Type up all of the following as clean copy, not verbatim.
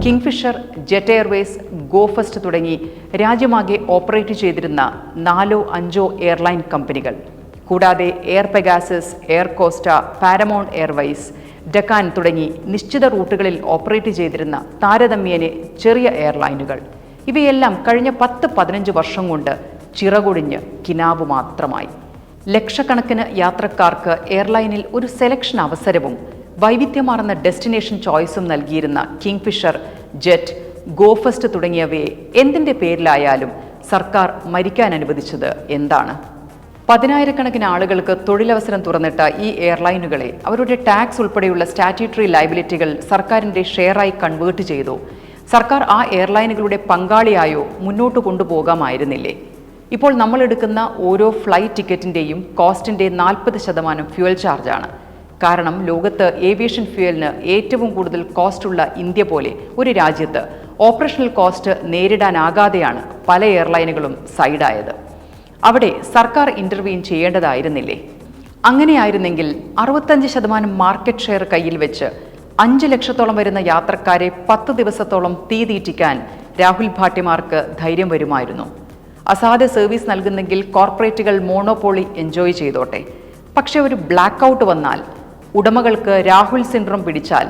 Kingfisher, Jet Airways, Go First തുടങ്ങി രാജ്യമാകെ operate ചെയ്തിരുന്ന 4-5 എയർലൈൻ കമ്പനികൾ, കൂടാതെ Air Pegasus, Air Costa, Paramount Airways, Deccan തുടങ്ങി നിശ്ചിത റൂട്ടുകളിൽ ഓപ്പറേറ്റ് ചെയ്തിരുന്ന താരതമ്യേന ചെറിയ എയർലൈനുകൾ, ഇവയെല്ലാം കഴിഞ്ഞ 10-15 വർഷം കൊണ്ട് ചിറകൊടിഞ്ഞ് കിനാവ് മാത്രമായി. ലക്ഷക്കണക്കിന് യാത്രക്കാർക്ക് എയർലൈനിൽ ഒരു സെലക്ഷൻ അവസരവും വൈവിധ്യമാർന്ന ഡെസ്റ്റിനേഷൻ ചോയ്സും നൽകിയിരുന്ന കിങ്ഫിഷർ, ജെറ്റ്, ഗോ ഫസ്റ്റ് തുടങ്ങിയവയെ എന്തിൻ്റെ പേരിലായാലും സർക്കാർ മരിക്കാൻ അനുവദിച്ചത് എന്താണ്? 10,000-കണക്കിന് ആളുകൾക്ക് തൊഴിലവസരം തുറന്നിട്ട ഈ എയർലൈനുകളെ അവരുടെ ടാക്സ് ഉൾപ്പെടെയുള്ള സ്റ്റാറ്റ്യൂട്ടറി ലയബിലിറ്റികൾ സർക്കാരിൻ്റെ ഷെയറായി കൺവേർട്ട് ചെയ്തു സർക്കാർ ആ എയർലൈനുകളുടെ പങ്കാളിയായോ മുന്നോട്ട് കൊണ്ടുപോകാമായിരുന്നില്ലേ? ഇപ്പോൾ നമ്മൾ എടുക്കുന്ന ഓരോ ഫ്ലൈറ്റ് ടിക്കറ്റിൻ്റെയും കോസ്റ്റിൻ്റെ 40% ഫ്യൂവൽ ചാർജാണ്. കാരണം ലോകത്ത് ഏവിയേഷൻ ഫ്യൂവലിന് ഏറ്റവും കൂടുതൽ കോസ്റ്റുള്ള ഇന്ത്യ പോലെ ഒരു രാജ്യത്ത് ഓപ്പറേഷണൽ കോസ്റ്റ് നേരിടാനാകാതെയാണ് പല എയർലൈനുകളും സൈഡായത്. അവിടെ സർക്കാർ ഇൻ്റർവീൻ ചെയ്യേണ്ടതായിരുന്നില്ലേ? അങ്ങനെയായിരുന്നെങ്കിൽ 65% മാർക്കറ്റ് ഷെയർ കയ്യിൽ വെച്ച് 5 ലക്ഷത്തോളം വരുന്ന യാത്രക്കാരെ 10 ദിവസത്തോളം തീതീറ്റിക്കാൻ രാഹുൽ ഭാട്ടിമാർക്ക് ധൈര്യം വരുമായിരുന്നു. അസാധ്യ സർവീസ് നൽകുന്നെങ്കിൽ കോർപ്പറേറ്റുകൾ മോണോപോളി എൻജോയ് ചെയ്തോട്ടെ. പക്ഷെ ഒരു ബ്ലാക്ക് ഔട്ട് വന്നാൽ, ഉടമകൾക്ക് രാഹുൽ സിൻഡ്രോം പിടിച്ചാൽ,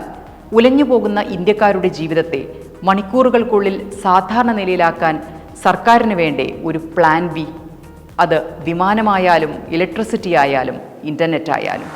ഉലഞ്ഞു പോകുന്ന ഇന്ത്യക്കാരുടെ ജീവിതത്തെ മണിക്കൂറുകൾക്കുള്ളിൽ സാധാരണ നിലയിലാക്കാൻ സർക്കാരിന് വേണ്ടേ ഒരു പ്ലാൻ ബി? അത് വിമാനമായാലും ഇലക്ട്രിസിറ്റി ആയാലും ഇൻ്റർനെറ്റ് ആയാലും.